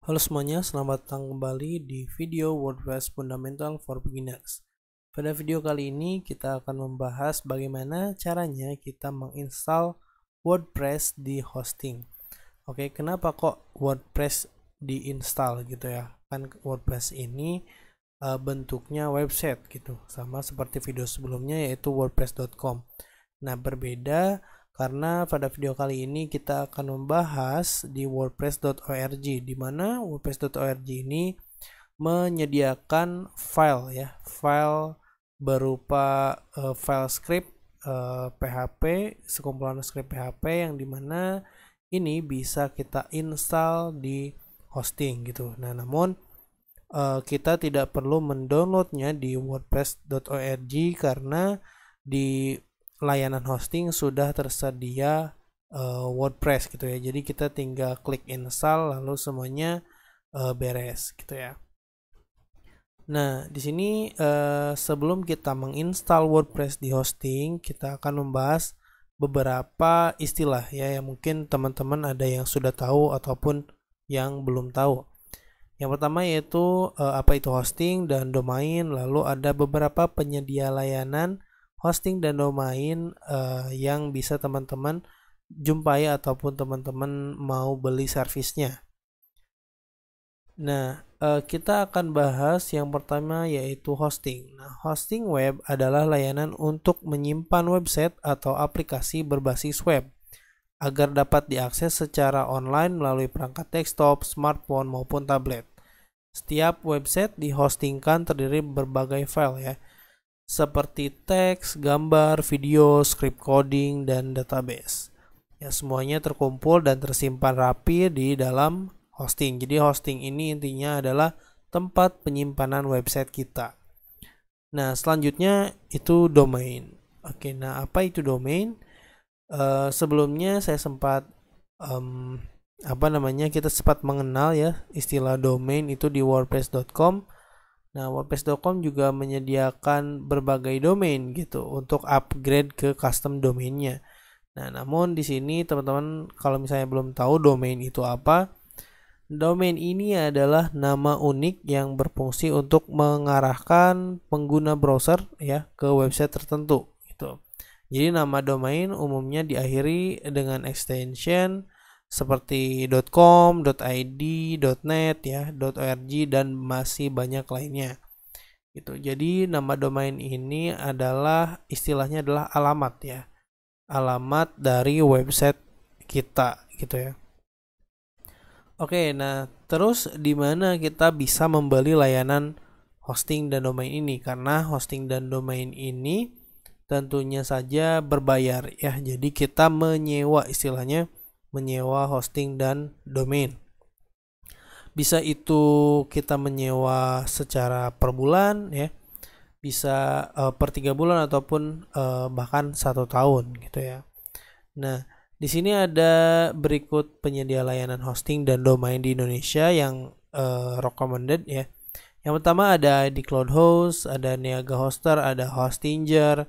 Halo semuanya, selamat datang kembali di video WordPress Fundamental for Beginners. Pada video kali ini kita akan membahas bagaimana caranya kita menginstal WordPress di hosting. Oke, kenapa kok WordPress diinstal gitu ya? Kan WordPress ini bentuknya website gitu, sama seperti video sebelumnya yaitu wordpress.com. Nah, berbeda karena pada video kali ini kita akan membahas di wordpress.org, di mana wordpress.org ini menyediakan file berupa file script PHP, sekumpulan script PHP yang dimana ini bisa kita install di hosting gitu. Nah, namun kita tidak perlu mendownloadnya di wordpress.org karena di layanan hosting sudah tersedia WordPress gitu ya. Jadi kita tinggal klik install lalu semuanya beres gitu ya. Nah, di sini sebelum kita menginstal WordPress di hosting, kita akan membahas beberapa istilah ya yang mungkin teman-teman ada yang sudah tahu ataupun yang belum tahu. Yang pertama yaitu apa itu hosting dan domain, lalu ada beberapa penyedia layanan hosting dan domain yang bisa teman-teman jumpai ataupun teman-teman mau beli servisnya. Nah, kita akan bahas yang pertama yaitu hosting. Nah, hosting web adalah layanan untuk menyimpan website atau aplikasi berbasis web agar dapat diakses secara online melalui perangkat desktop, smartphone maupun tablet. Setiap website dihostingkan terdiri berbagai file ya, seperti teks, gambar, video, script coding, dan database. Ya, semuanya terkumpul dan tersimpan rapi di dalam hosting. Jadi hosting ini intinya adalah tempat penyimpanan website kita. Nah, selanjutnya itu domain. Oke, nah apa itu domain? Sebelumnya saya sempat kita sempat mengenal ya istilah domain itu di wordpress.com. Nah, wordpress.com juga menyediakan berbagai domain gitu untuk upgrade ke custom domainnya. Nah, namun di sini teman-teman kalau misalnya belum tahu domain itu apa, domain ini adalah nama unik yang berfungsi untuk mengarahkan pengguna browser ya ke website tertentu gitu. Jadi nama domain umumnya diakhiri dengan extension seperti .com, .id, .net ya, .org dan masih banyak lainnya. Gitu. Jadi nama domain ini adalah istilahnya adalah alamat ya. Alamat dari website kita gitu ya. Oke, nah terus di mana kita bisa membeli layanan hosting dan domain ini? Karena hosting dan domain ini tentunya saja berbayar ya. Jadi kita menyewa istilahnya menyewa hosting dan domain. Bisa itu kita menyewa secara per bulan ya. Bisa per 3 bulan ataupun bahkan 1 tahun gitu ya. Nah, di sini ada berikut penyedia layanan hosting dan domain di Indonesia yang recommended ya. Yang pertama ada di Cloudhost, ada Niaga Hoster, ada Hostinger,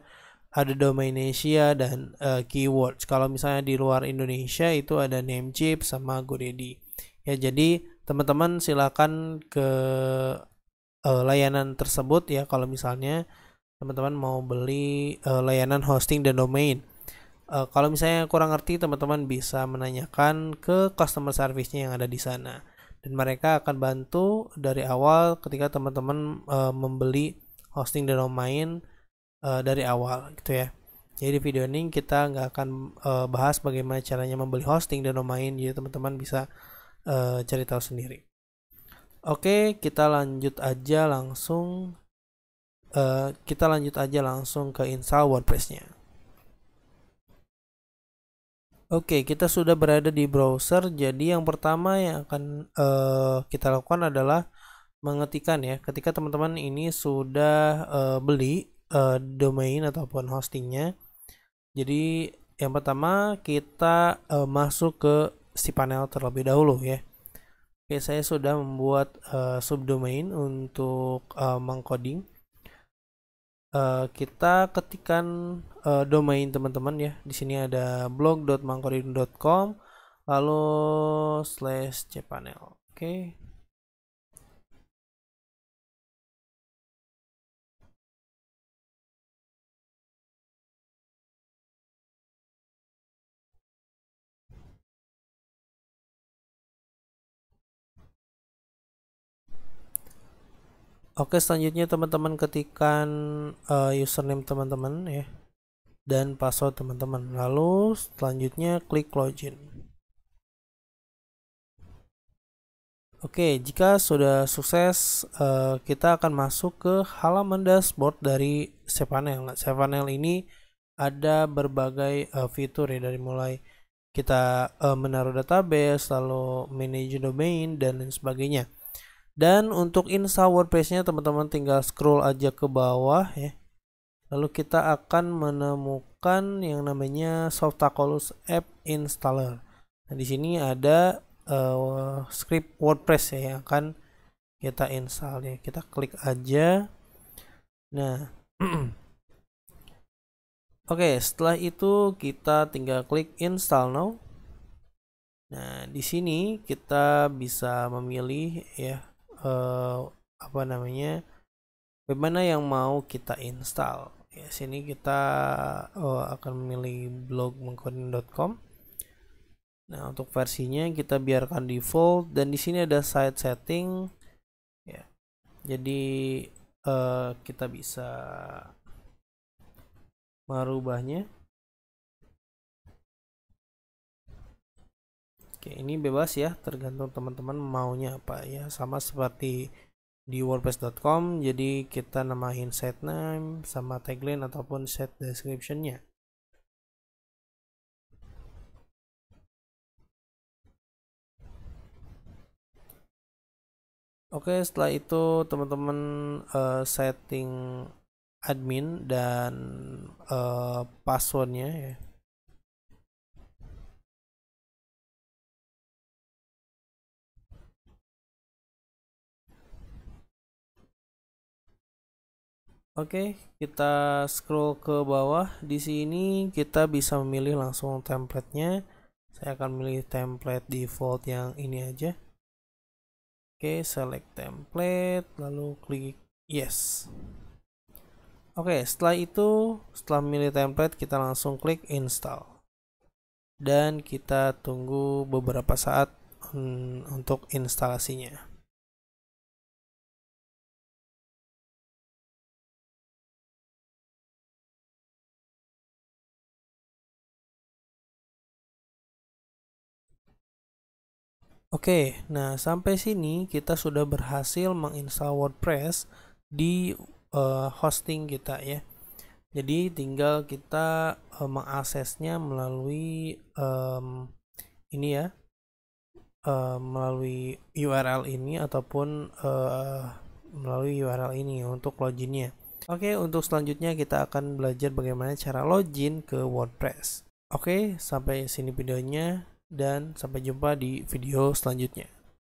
ada Domainasia dan Keywords. Kalau misalnya di luar Indonesia itu ada Namecheap sama GoDaddy. Ya, jadi teman-teman silakan ke layanan tersebut ya kalau misalnya teman-teman mau beli layanan hosting dan domain. Kalau misalnya kurang ngerti, teman-teman bisa menanyakan ke customer service-nya yang ada di sana dan mereka akan bantu dari awal ketika teman-teman membeli hosting dan domain dari awal gitu ya. Jadi di video ini kita nggak akan bahas bagaimana caranya membeli hosting dan domain, jadi teman-teman bisa cari tahu sendiri. Oke, kita lanjut aja langsung ke install WordPress-nya. Oke, kita sudah berada di browser. Jadi yang pertama yang akan kita lakukan adalah mengetikkan ya. Ketika teman-teman ini sudah beli domain ataupun hostingnya, jadi yang pertama kita masuk ke cPanel terlebih dahulu ya. Oke, saya sudah membuat subdomain untuk mengcoding. Kita ketikkan domain teman-teman ya. Di sini ada blog.mangcoding.com lalu /cpanel. Oke. Oke, selanjutnya teman-teman ketikkan username teman-teman ya dan password teman-teman. Lalu selanjutnya klik login. Oke, jika sudah sukses, kita akan masuk ke halaman dashboard dari cPanel. Nah, cPanel ini ada berbagai fitur ya, dari mulai kita menaruh database, lalu manage domain dan lain sebagainya. Dan untuk install WordPress-nya teman-teman tinggal scroll aja ke bawah ya. Lalu kita akan menemukan yang namanya Softaculous App Installer. Nah, di sini ada script WordPress ya yang akan kita install ya. Kita klik aja. Nah, oke, setelah itu kita tinggal klik install now. Nah, di sini kita bisa memilih ya bagaimana yang mau kita install. Ya, sini kita akan memilih blogmengkoden.com. Nah, untuk versinya kita biarkan default dan di sini ada site setting ya. Jadi kita bisa merubahnya. Oke, ini bebas ya, tergantung teman-teman maunya apa ya, sama seperti di wordpress.com. Jadi kita namain site name sama tagline ataupun set description-nya. Oke, setelah itu teman-teman setting admin dan passwordnya ya. Oke, kita scroll ke bawah. Di sini kita bisa memilih langsung template-nya. Saya akan memilih template default yang ini aja. Oke, select template, lalu klik yes. Oke, setelah itu, setelah memilih template, kita langsung klik install. Dan kita tunggu beberapa saat untuk instalasinya. Oke, nah sampai sini kita sudah berhasil menginstal WordPress di hosting kita ya. Jadi tinggal kita mengaksesnya melalui ini ya, melalui URL ini ataupun melalui URL ini untuk loginnya. Oke, untuk selanjutnya kita akan belajar bagaimana cara login ke WordPress. Oke, sampai sini videonya dan sampai jumpa di video selanjutnya.